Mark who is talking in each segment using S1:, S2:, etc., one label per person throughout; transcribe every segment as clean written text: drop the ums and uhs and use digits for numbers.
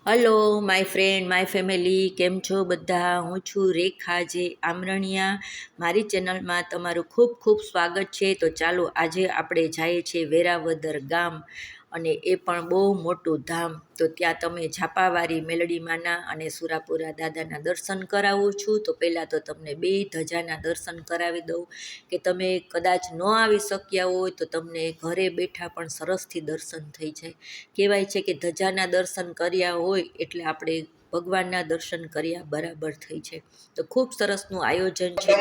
S1: Hello my friend my family, કેમ છો બધા? હું છું રેખા જે આમરણિયા. મારી ચેનલમાં તમારું ખૂબ ખૂબ સ્વાગત છે. તો ચાલો આજે આપણે જઈએ છીએ વેરાવદર ગામ, અને એ પણ બહુ મોટું ધામ. તો ત્યાં તમે ઝાપાવારી મેલડીમાના અને સુરાપુરા દાદાના દર્શન કરાવું છું. તો પહેલાં તો તમને બે ધજાના દર્શન કરાવી દઉં, કે તમે કદાચ ન આવી શક્યા હોય તો તમને ઘરે બેઠા પણ સરસથી દર્શન થઈ જાય. કહેવાય છે કે ધજાના દર્શન કર્યા હોય એટલે આપણે ભગવાનના દર્શન કર્યા બરાબર થઈ છે. તો ખૂબ સરસનું આયોજન છે.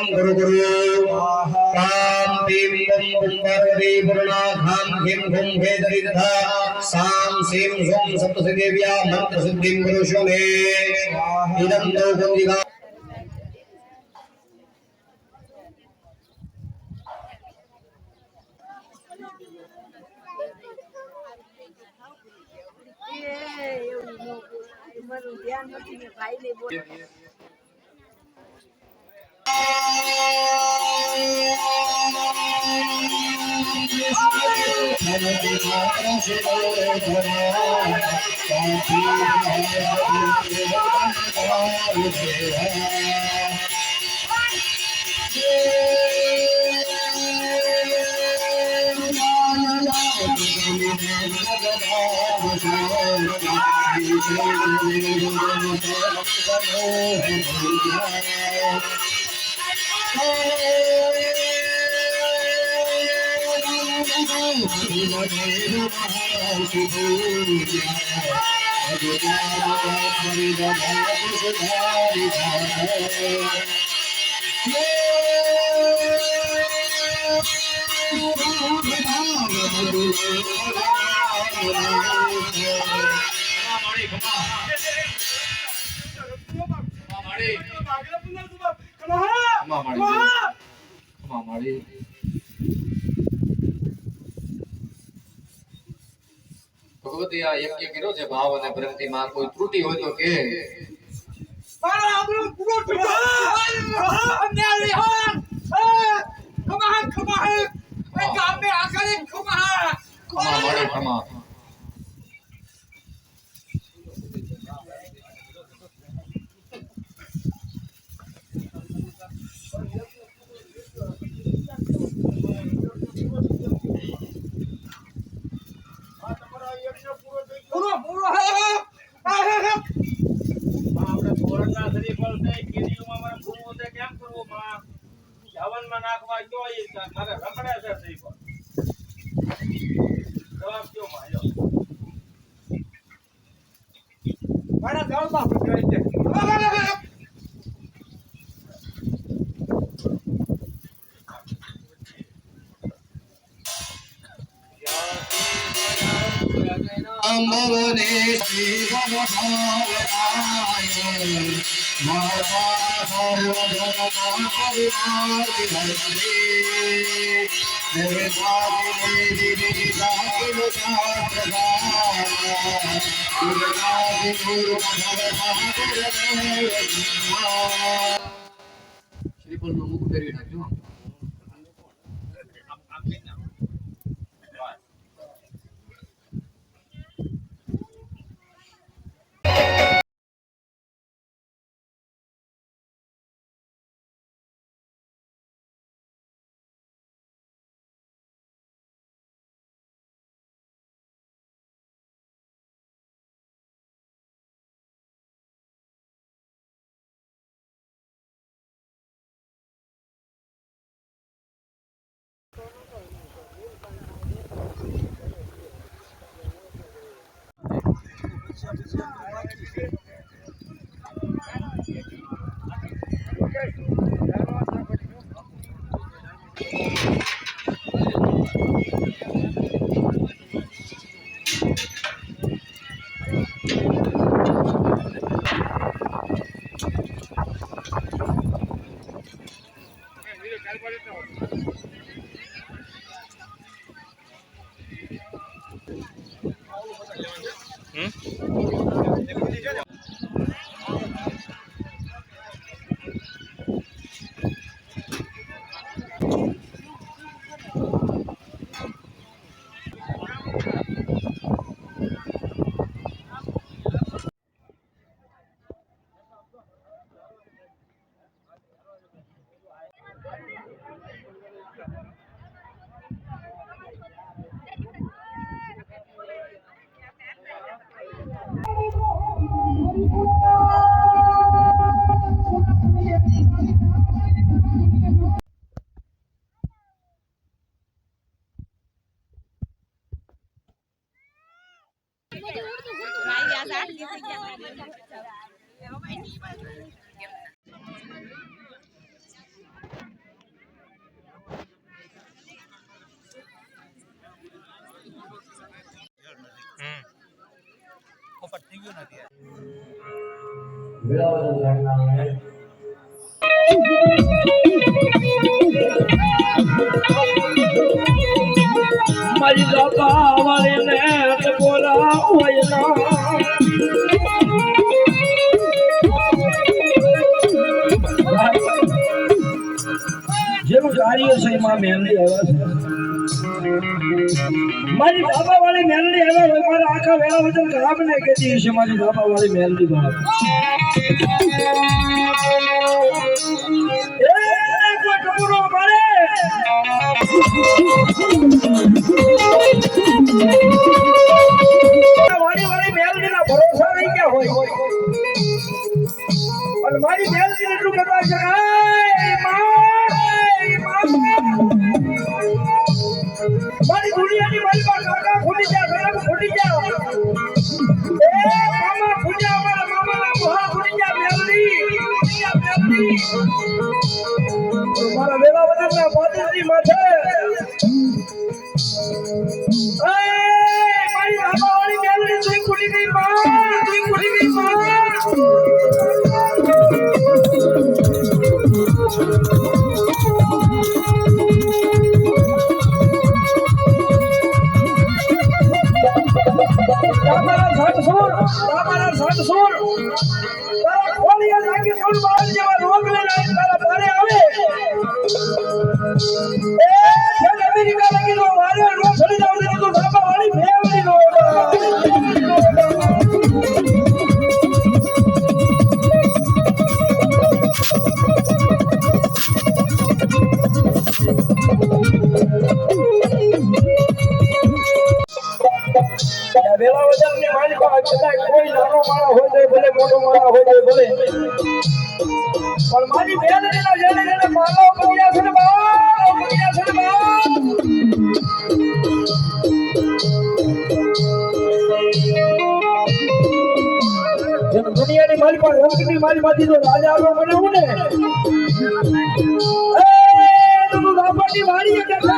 S2: ભગવતી આ યજ્ઞ કર્યો છે ભાવ અને પ્રેમથી. કોઈ ત્રુટિ હોય તો કે શ્રીફળ નું મુખ ફેરવી નાખ્યું.
S3: મારી બાપા વાળીને બોલા હોય ના જેનું કાર્ય છે એમાં મહેંદી આવ્યા છે મારી બાબા વાળી મહેંદી આવ્યા હોય મારા આખા વેળા વચન ખરાબ ને કહેતી છે મારી બાબા વાળી મહેંદી બાપ વાળી મહેંદી ના ભરોસા રહી ગયા હોય અને મારી મહેંદી એટલું કરવા છે મારી દુનિયાની મારી પાસે કાકા ફૂટી જા ગરમ ફૂટી જા એ મામા ફૂટ્યા મારા મામાના બુહા ફૂટી જા મેલડી મારા વેલા વદનના પાદરી માથે એ મારી બાબા વાળી મેલડી તું ફૂટી ગઈ માં તું ફૂટી ગઈ માં કોઈ નાનો માણા હોય જાય ભલે મોટો માણા હોય જાય ભલે પણ મારી બેનના જેને જેને માલો કર્યા છે ને દુનિયાની મારી પાસે રંગની મારી માંથી જો રાજા આવ્યો મને હું ને તું રાપરની વાડી કે હું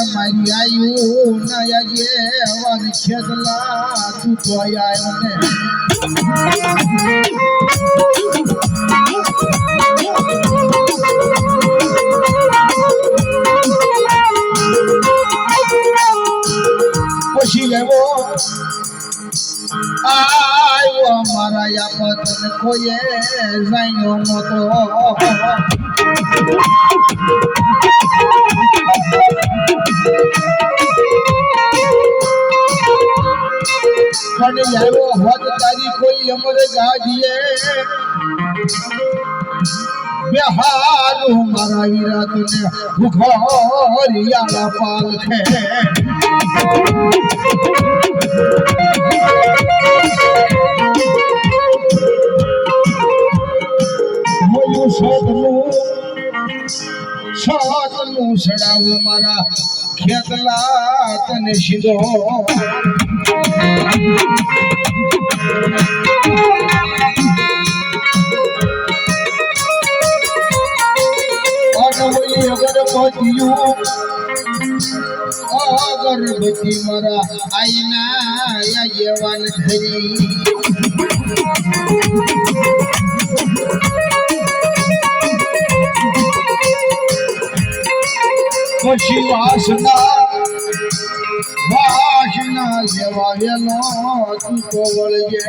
S3: મારી આયુ નયા જે હવાન ખેદલા તું તો આયો ને પછી આવ્યો મારા યાપત કોઈએ જાણ્યો નતો મને આવ્યો હોત તારી કોઈ અમર ગાજીએ બેહારું મારા વીરા તને ભૂખોરિયાળા પાલ છે સાતનું સડાવું મારા ખેતલા તને સીધો અગરબત્તી મારા આઈના યવાન ધરી પછી વાસના જેવા વેલો તું તો વળજે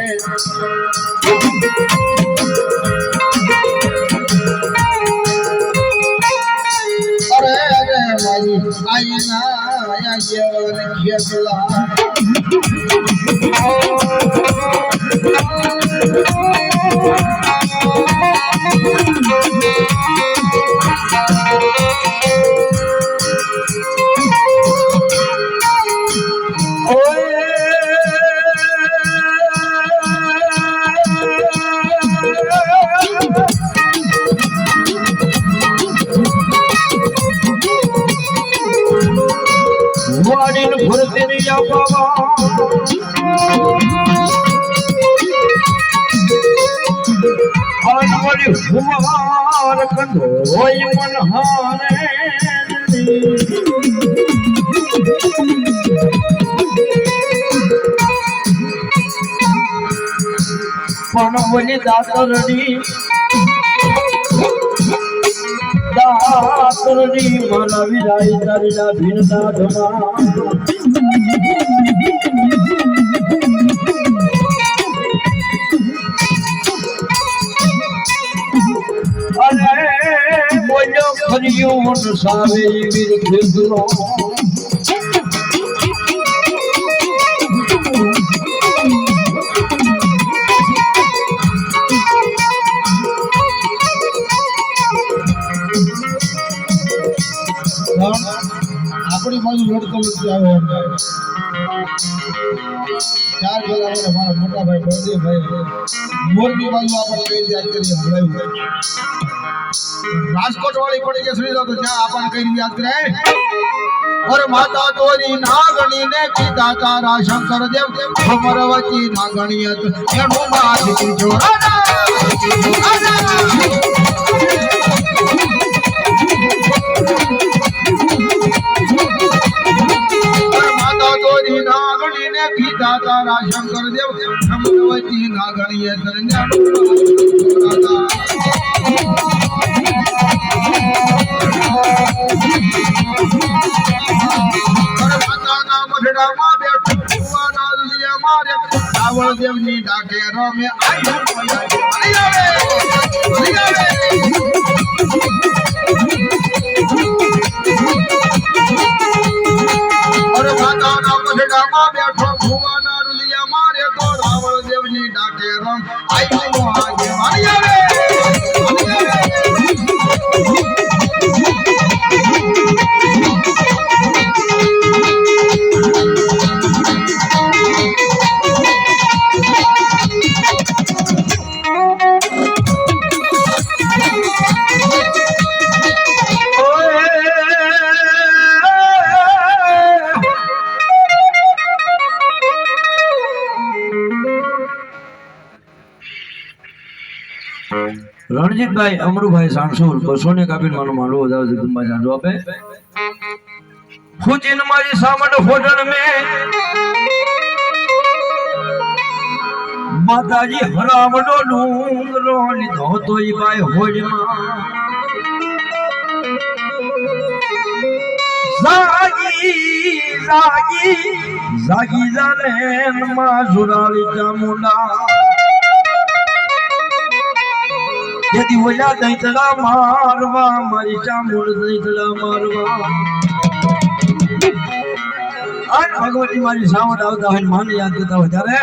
S3: ભરતી અનવળી હુવાર કંધોય મનહારે પણ બોલી દાતરડી મારા વિરાય તારીના ભીનતા ધમા અને બોલ્યો ફર્યું સાવે વીર ખેદરો આપણી બાજુ લડતો લડતો આવે ચાર પેલા મારા મોટા ભાઈ બળદેવભાઈ મોરની બાજુ આપણે કઈ રીતે યાદ કરીએ ભણાવ્યું રાજકોટ વાળી પડી કે સુની તો જ્યાં આપણને કઈ રીતે યાદ કરાય और माता तोरी नागणी ने कीधा तारा शंकर देव भमरवती नागणियत एनु माथी जोड़ा माता तोरी नागणी ने कीधा तारा शंकर देव भमरवती नागणियत एनु देवनी डाके में और माता नाम मढ़ा बैठो भुवाना रुलिया मारे तो रावण देवनी डाके रम आई आगे रणजीतभाई अमरूभाई सांसुर बसोने कापीन मानो मालो दाव जगदंबा जानो आपे फुजिन मारी सामट होटल में माताजी हरावडो डूंगरो लीधो तोई बाई होड़ी मां जागी जागी जागी जालेन मा जुराली चामुंडा यदि वजा दैतला मारवा मारी चामुंड दैतला मारवा आज भगवती मारी सावट आवता है मान याद करता हो जारे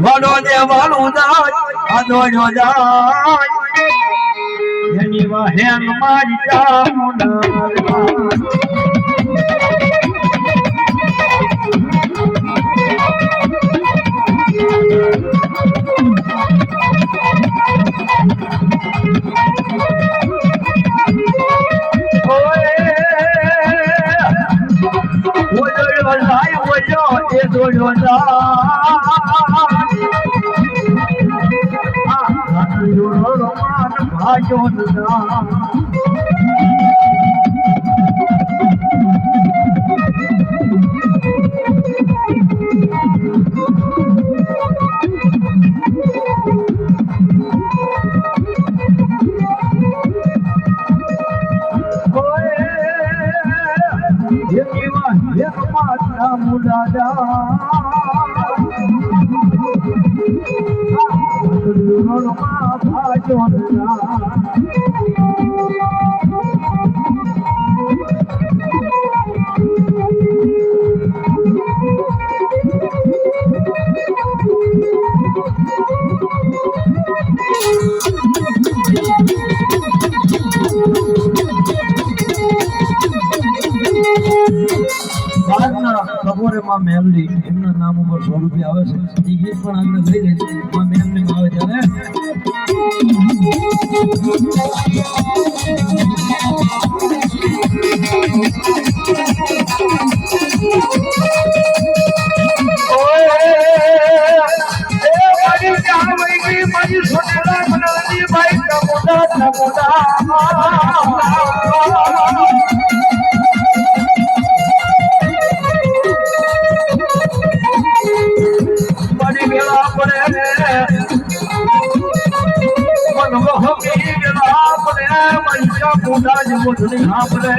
S3: वाडो दे वालो जाय आदो जो जाय यनी वाहेन मारी चामुंड मारवा બપોરે માં મેમલી એમના નામ ઉપર 100 રૂપિયા આવે છે એ ગીત પણ આપણે લઈ લઈશું માં મેમલી માં આવે ત્યારે મારી વેળા પડે મનોહરી વેળા પડે મૈયા મોટા જ મોટની સાંભળે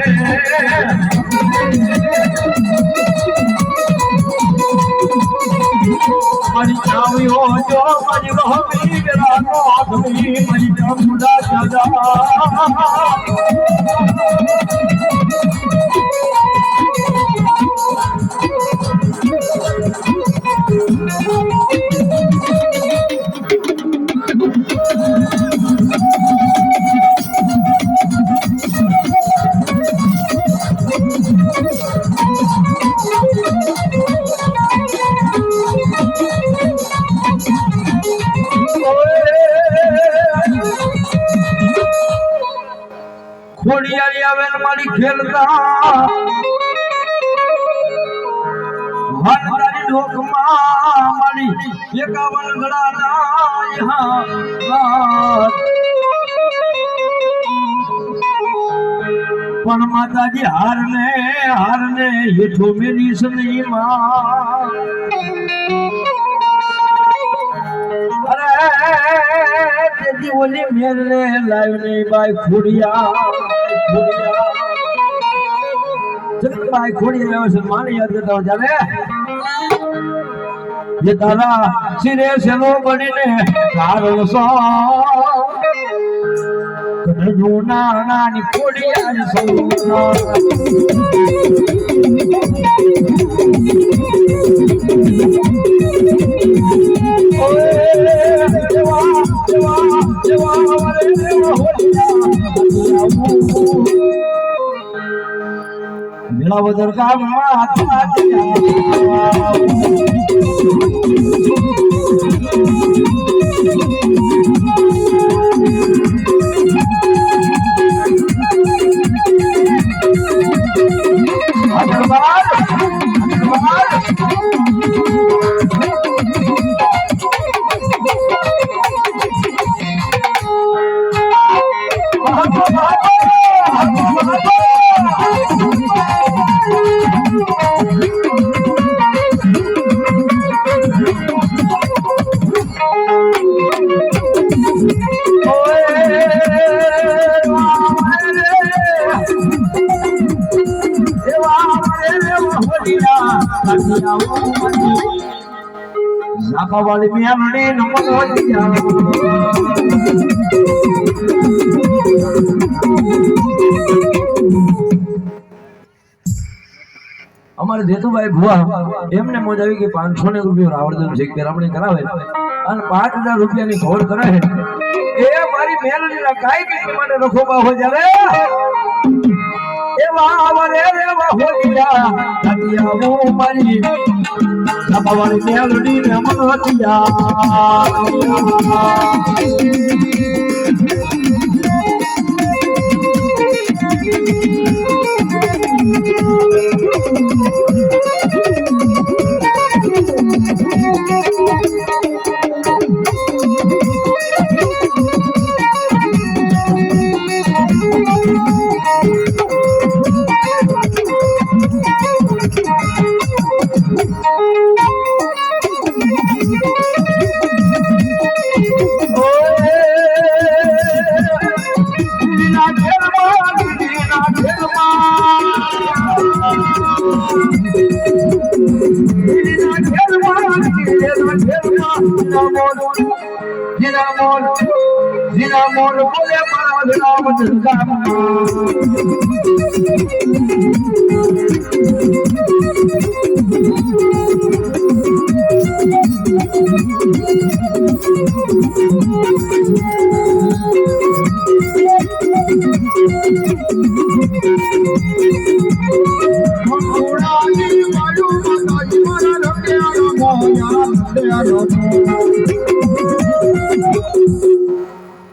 S3: મારી ચાવીઓ જો મારી વહમી વેળાનો આદમી મારી ચામુંડા દાદા ખોડિયારી આવે ને મારી ખેલતા હનતારી ઢોકમાં મારી 51 ગળાના પણ માતાજી હારને હેઠો મેલી સની માં અરે તેજી ઓલી મેરને લાવને બાઈ ખોડિયા ભાઈ ખોડી રહ્યો છે માની યાદ કરતા જાવે જે તારા સિરે સેનો બનીને તારો સો કનુ નાની ખોડિયા સોના ઓય દેવા વરે દેવા વેળાવદર ગામમાં વાળી મેલડી નમો અમારે દેતુભાઈ ભુવા એમને મોજ આવી કે 500 રૂપિયા રાવળદન છે કે રામણી કરાવે અને 5000 રૂપિયાની ઘોડ કરે એ મારી મેલડીના કાઈ માટે રખોબા હો જાવે એવા આવરે રેવા હોલિયા દાદિયા ઓ મારી સબાવાળી મેલડી ને મનોતિયા Dinamol boleh marah dalam dendam.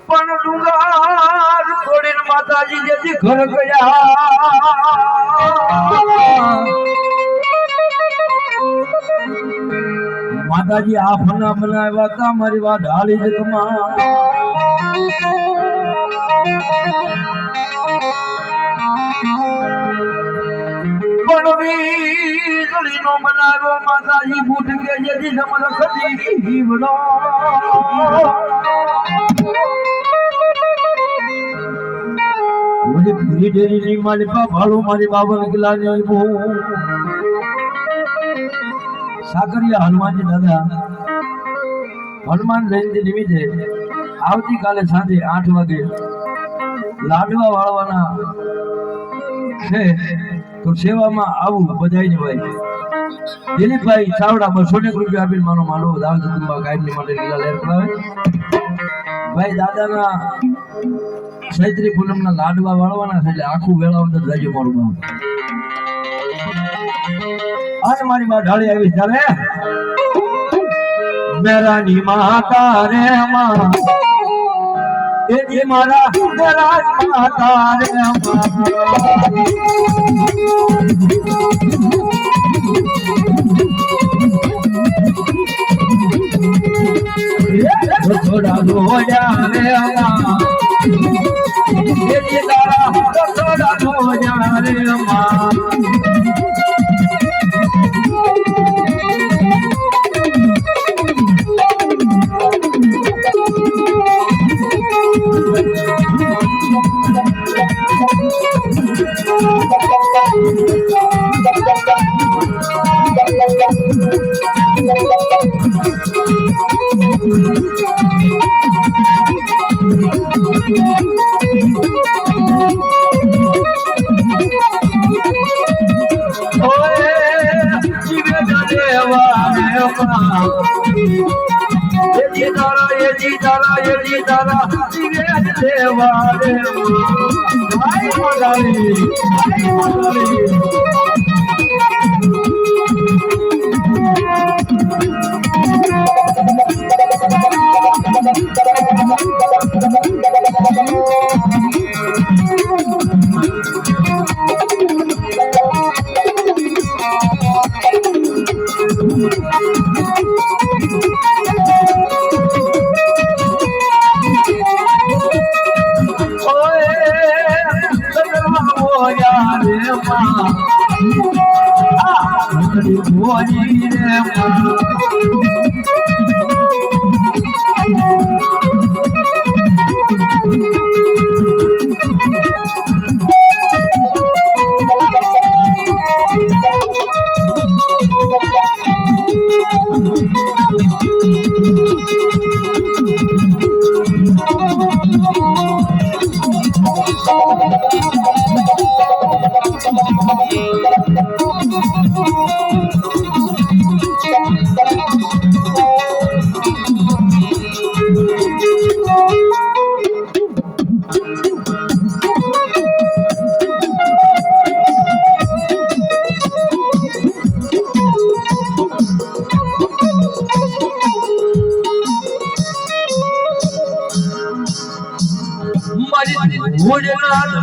S3: પણ ડુંગર છોડીને માતાજી જેથી ઘર ગયા માતાજી આ ફના બનાવ્યા હતા મારી વાત હાલી જગમાં બનાવ્યો માતાજી બૂટ કે જેથી સમર ખતી જીવડો મને પૂરી ડેરી ની મારી પા ભાડું મારી બાબા કિલ્લાની આવ્યો સાકરિયા હનુમાનજી દાદા હનુમાન જયંતિ નિમિત્તે આવતીકાલે સાંજે 8 વાગે લાડવા વાળવાના છે તો સેવામાં આવું બધાયને ભાઈ દિલીપભાઈ ચાવડા 200 રૂપિયા આપીને મારો માનવો દાવ કુટુંબા કાયમી માટે લીલા લહેર કરાવે ભાઈ દાદાના ચૈત્રી પૂનમના લાડવા વાળવાના છે એટલે આખું વેળાવદર રાજ્ય મારું બાપ અને મારી માં ઢાળી આવી ત્યારે મેરાની માતા રે માં એ જે મારા મેરાની માતા રે માં થોડા રોજા રે માં એ જે તારા થોડા રોજા રે માં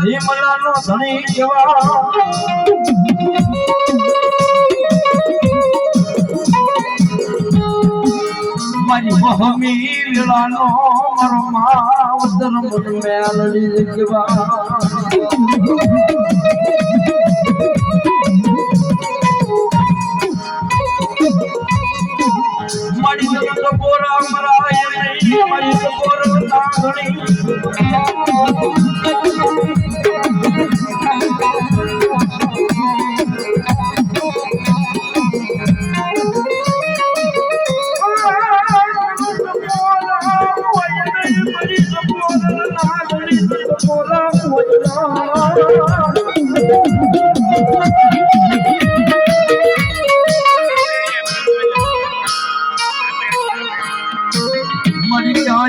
S3: હિમલાનો ધણી કેવા મારી મહમી વેળાનો મારો માવતર મન મેલડી કેવા મારી સપોરા મરાય મારી સપોરા નાગણી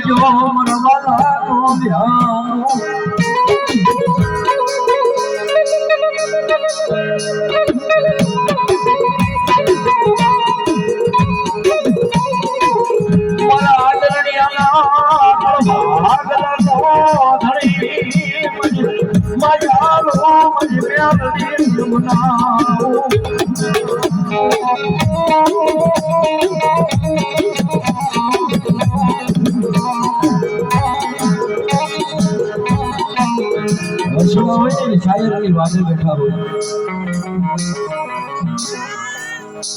S3: જો મરવાલા નો ધ્યાન મારા આદરણીયાના ભાગલા નો ધણી મારા રો મજ મેલડી જમના શાયરની વાદે બેઠા હોય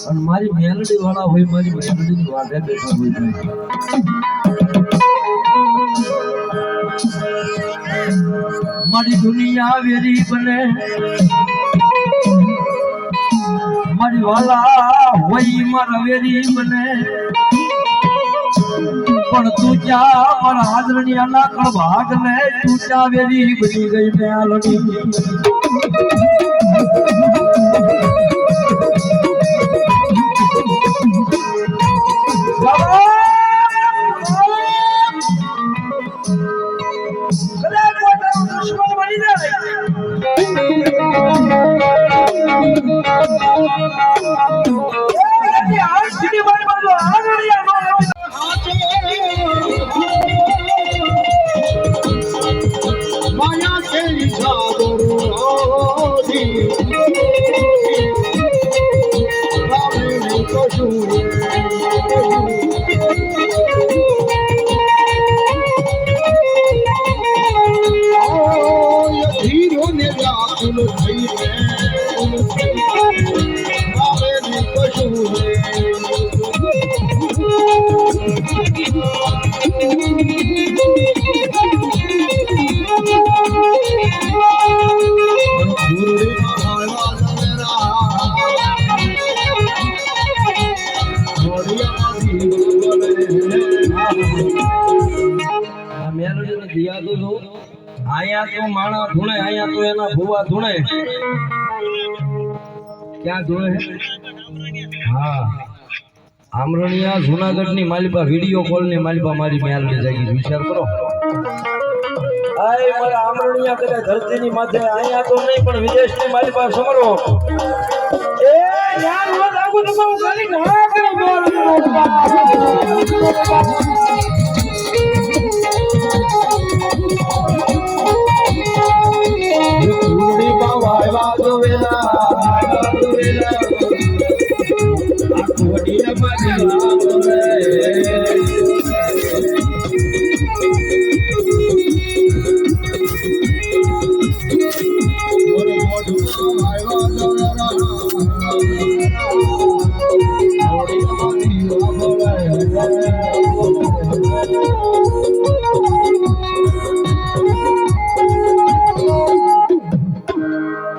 S4: અને મારી મેલડી વાળા હોય મારી મેલડીની વાડે બેઠા હોય મારી દુનિયા વેરી બને મારી વાલા હોય મારા વેરી બને પણ તું જા મારા હાજરણિયા ના કળ ભાગ ને તું જા વેરી બની ગઈ મેલડી
S3: માયા કેરી જાગરોધી રામે કશું ધીરો ને વ્યાકુલ થઈને રામે કશું
S4: આયા તો માણા ધૂણે આયા તો એના ભુવા ધૂણે ક્યાં ધૂણે હા આમરણિયા જુનાગઢ ની માલિપા વિડીયો કોલ ની માલિપા મારી મેલડી જાગી વિચાર કરો આય મારા આમરણિયા કદાચ ધરતી ની માથે આયા તો નહીં પણ વિદેશ ની માલિપા સમરો એ યાર હું લાગુ તો હું ખાલી ઘણા કરી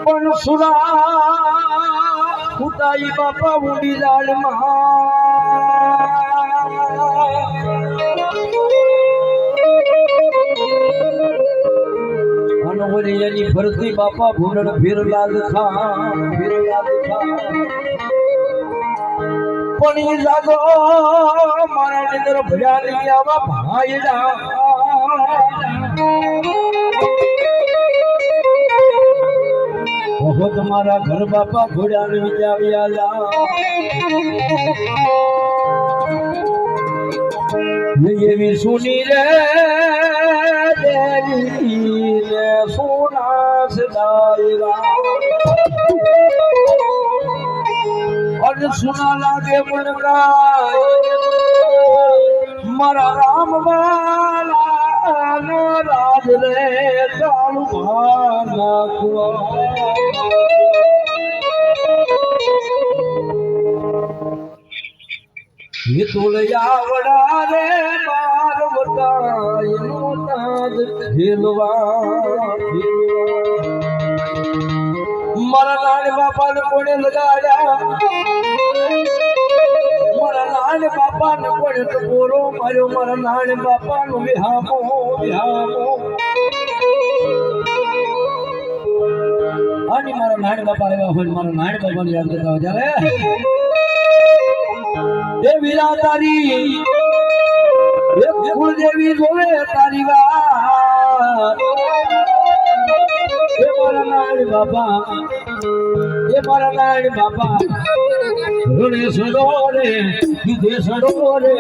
S4: પણ સુરા ખુદાઈ બાપા ઊંડી લાલમાં એની ફરતી બાપા ભૂનડ ભીરલાલ ખા પણ ઈ જાગો મારા નિંદર ભર્યા આવા ભાઈડા ઓહો તમારા ઘર બાપા ઘોડાને વિચાવ્યા એવી સુની રે દેવી રે સોના સદાયરા અજ સુના લાગે મણકા મારા રામ વાલા રાજ રે ચાલુ ભાના ये तुलयावड़ा रे पार्वताय नो ताज खेलवा मारा लाड बापा ने कोने लगाया मारा लाड बापा ने कोने तो बोलो मारो मारा लाड बापा नो विहामो आनी मारा लाड बापा रे होय मारा लाड बापा ने याद करता जावे देवीला तारी एक कुलदेवी जोड़े तारी बात ये मारा नाड़ बाबा ऋणे सडोरे विधे सडोरे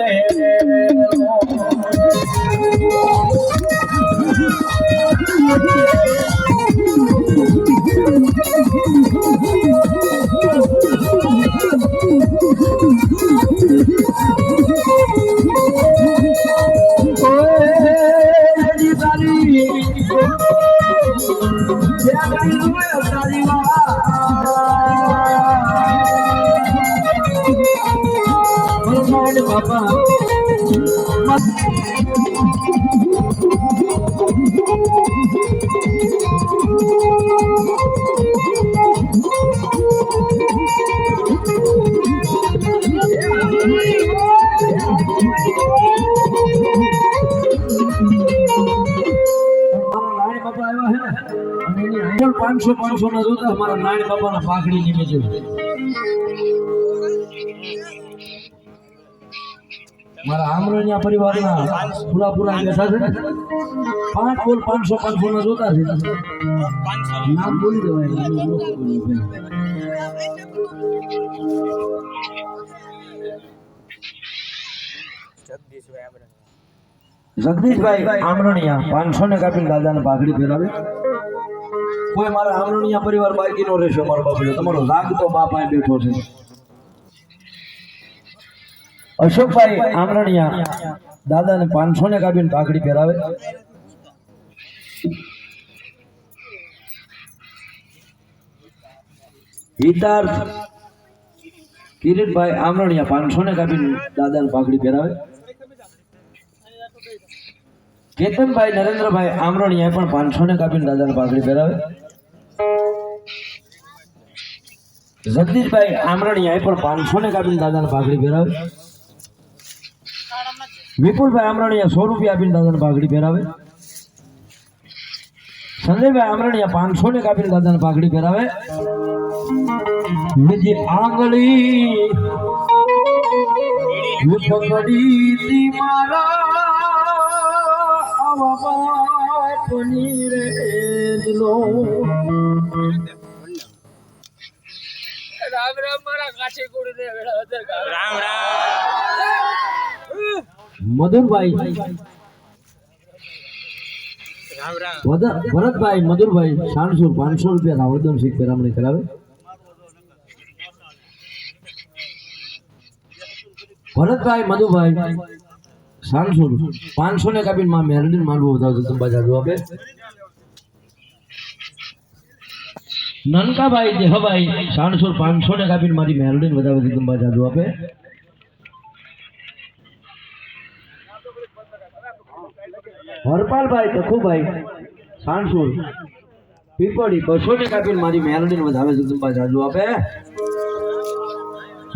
S4: પાંચસો ના જોતા અમારા નારાયણ બાપાના પાઘડી નીકળે છે. મારા આમરણિયા પરિવારના પૂરા બેઠા છે. 5 બોલ 500 ના જોતા છે. નામ બોલી દેવાય. જગદીશભાઈ આમરણિયા 500 ને કાપીને દાદાને પાઘડી ફેરાવે. કોઈ મારા આમરણિયા પરિવાર બાકી નો રહેશે. મારો બાપુ તમારો રાગ તો બાપા બેઠો છે. અશોકભાઈ આમરણિયા દાદાને 500 ને કાપીને પાઘડી ફેરાવે. હિતાર્થ કિરીટભાઈ આમરણિયા 500 ને કાપીને દાદાને પાઘડી ફેરાવે. કેતનભાઈ નરેન્દ્રભાઈ આમરણિયા પણ 500 ને કાપીને દાદાને પાઘડી ફેરાવે. જગદીશભાઈ આમરણિયા પણ 500 ને કાપીને દાદાને પાઘડી ફેરાવે. વિપુલભાઈ આમરણિયા 100 રૂપિયા આપીને દાદાને પાઘડી ફેરાવે. સંજયભાઈ આમરણિયા 500 ને કાપીને દાદાને પાઘડી ફેરાવે. બીજી આંગળી પકડી તી મારા બાપની રે દિલો. રામ રામ મારા કાઠી કુડી ને રામ રામ. મધુરભાઈ ભરતભાઈ મધુરભાઈ 500 રૂપિયા રાવળદન શીખ પેરામણી કરાવે. ભરતભાઈ મધુભાઈ 500 ને કાપીને માં મેરડીન માલવો વધાવતો તમે બાજુ આપે. નનકાભાઈ દેહભાઈ 500 ને કાપીને મારી મેરડીન વધાવે તમે બાજુ આપે. હરપાલભાઈ તખુભાઈ 500 પીપળી 200 ને કાપીને મારી મેરડીન વધાવે તમે બાજુ આપે.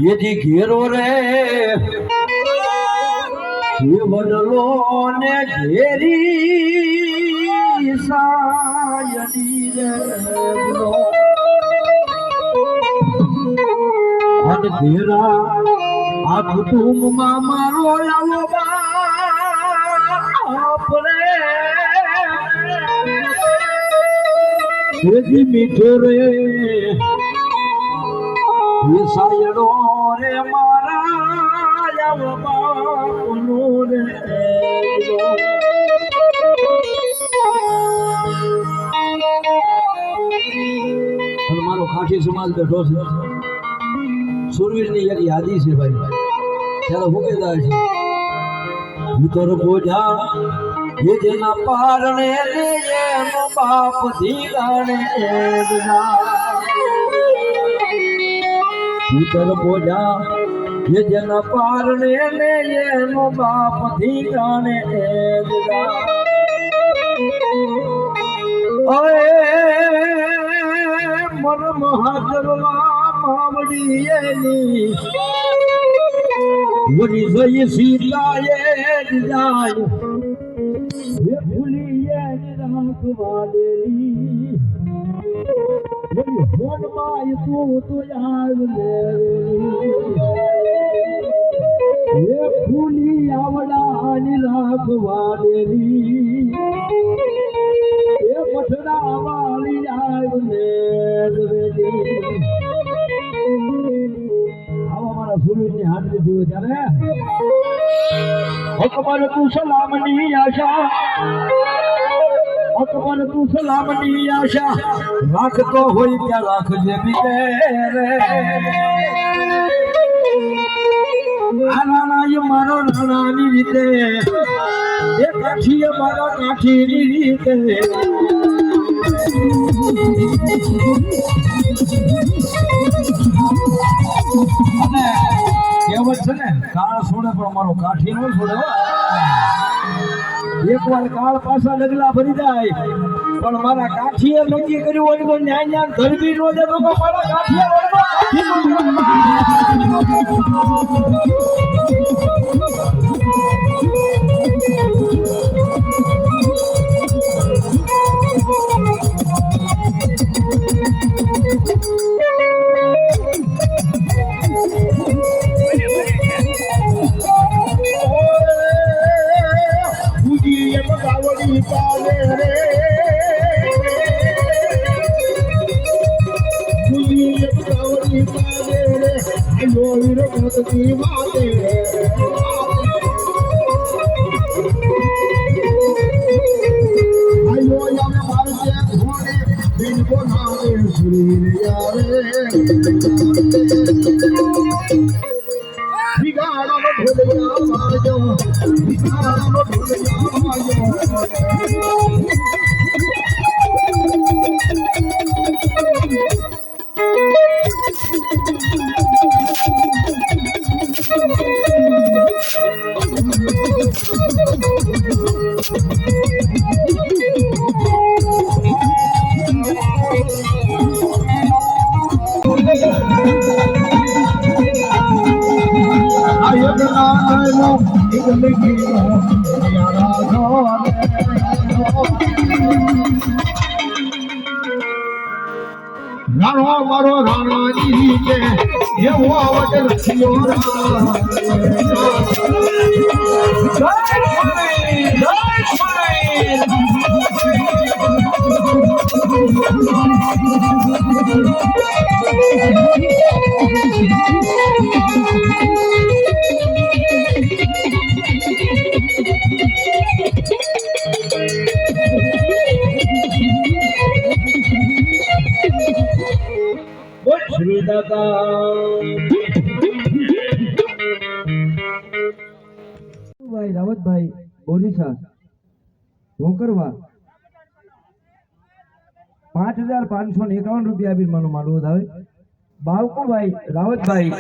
S4: યેથી ઘેરો રે વડલો ને ઘેરી સાયડી રે અને ઘેરા આ કુટુંબમાં મારો લાવો બાપ રે મીઠો રે સાયડો રે મારા લાવો બાપનો રે. મારો ખાસી સમાજ બેઠો છે. સુરવીરની એક યાદી છે ભાઈ. ત્યારે હું કહેતા છે ઉતર બોજા એ જેના પારણે રે એનો બાપ ધીરાણે ઉતર બોજા એ જેના પારણે રે એનો બાપ ધીરાણે મર મહાજરવા માવડી એની વળી જઈ સીતાએ જાય એ ભૂલી એની રાખવા દેલી ફોન માં તું તો આવ એ ભૂલી આવડાની રાખવા દેલી એ મઠડા વાળી આવ ને સુરવીરની હાજરી થયું ત્યારે અકબર તું સલામની આશા રાખતો હોય ત્યાં રાખજે બીજે રે. આ રાણા મારો રાણાની રીતે એ કાઠી મારા કાઠીની રીતે અને કહેવત છે ને, કાળ છોડે પણ મારો કાઠી નો છોડે હો. એકવાર કાળ પાછા ડગલા ભરી જાય પણ મારા કાઠીએ નક્કી કર્યું હોય તો ન્યાય ન્યાય ધરબી નો દે તો મારા કાઠીએ
S3: રાણો મારો રાણાજી કે એવો આવટ લખ્યો
S4: ભાઈ રાવતભાઈ બોરીસા ભોકરવા 5551 રૂપિયા આપીને માનો માલવો થાય. બાવકુભાઈ રાવતભાઈ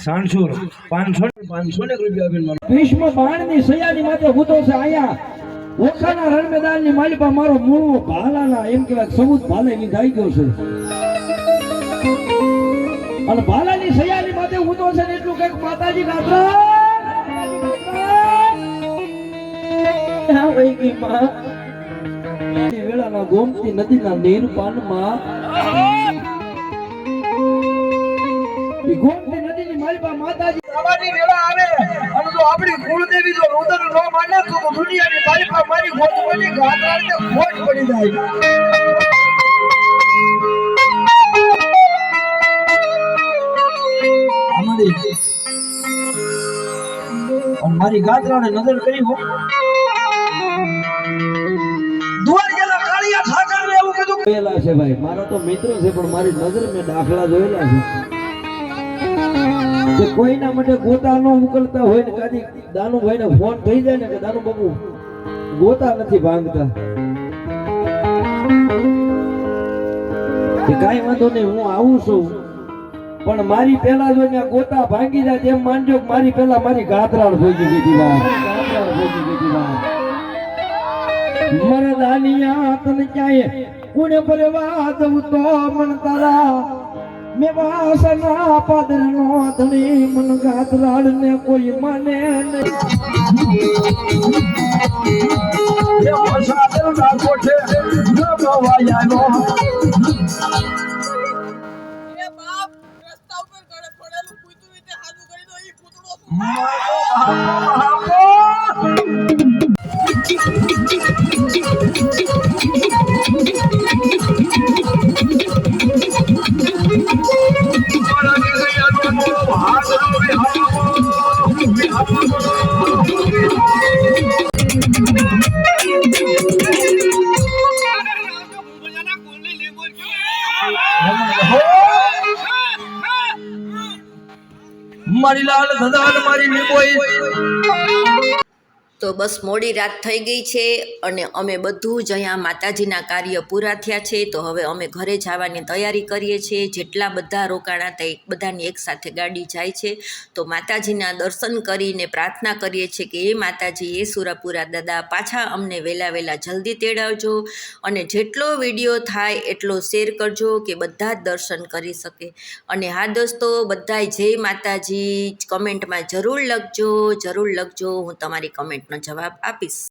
S4: સાણસુર 500 રૂપિયા આપીને માનો. ભીષ્મ બાણની સયાની માથે ભૂતો છે આયા ઓખાના રણ મેદાનની માલિપા મારો મૂળવો ભાલાના એમ કહેવાય સબૂત ભાલે ની થઈ ગયો છે અને ભાલાની સયાની માથે ભૂતો છે ને એટલું કઈક માતાજી ગાત્રા વેળાના ગોમતી નદીના નીરપાનમાં ગોમતી નદીની માલિપા માતાજી આવાની વેળા આવે અને જો આપણી કુળદેવી જો રુદન ન માને તો દુનિયાની માલિપા મારી ગોતવાની ગાત્રાને ખોટ પડી જાય. મારી ગાત્રાને નજર કરી હો દુઆર ગેલા કાળિયા ઠાકર ને એવું કીધું પેલા છે ભાઈ મારા તો મિત્ર છે પણ મારી નજર મેં દાખલા જોયેલા છે કે કોઈના માટે ગોતા ન ઉકલતા હોય ને કાદી દાનુભાઈ ને ફોન થઈ જાય ને કે દાનુ બાબુ ગોતા નથી ભાંગતા કે કાઈ વાંધો નહીં હું આવું છું પણ મારી પેલા જો ત્યાં ગોતા ભાંગી જાય તેમ માનજો કે મારી પેલા મારી ગાત્રાળ ભોગી દીધી વાત મરદાનિયા તને ક્યાંય કુણે પરવા દઉં તો મન તારા મે વાસના પાદર નો ધણી મન ગાત્રાળ ને કોઈ માને નહીં એ વસાદર ના કોઠે ન ગવાયાનો મારી લાલ ધદાન મારી નિકોઈ
S1: તો બસ મોડી રાત થઈ ગઈ છે અને અમે બધું જ અહીંયા માતાજીના કાર્ય પૂરા થયા છે. તો હવે અમે ઘરે જવાની તૈયારી કરીએ છીએ. જેટલા બધા રોકાણા હતા એ બધાની એકસાથે ગાડી જાય છે. તો માતાજીના દર્શન કરીને પ્રાર્થના કરીએ છીએ કે એ માતાજી એ સુરાપુરા દાદા પાછા અમને વહેલા જલ્દી તેડાવજો અને જેટલો વિડીયો થાય એટલો શેર કરજો કે બધા જ દર્શન કરી શકે. અને હા દોસ્તો, બધાય જય માતાજી કમેન્ટમાં જરૂર લખજો. હું તમારી કમેન્ટનો જવાબ આપીશ.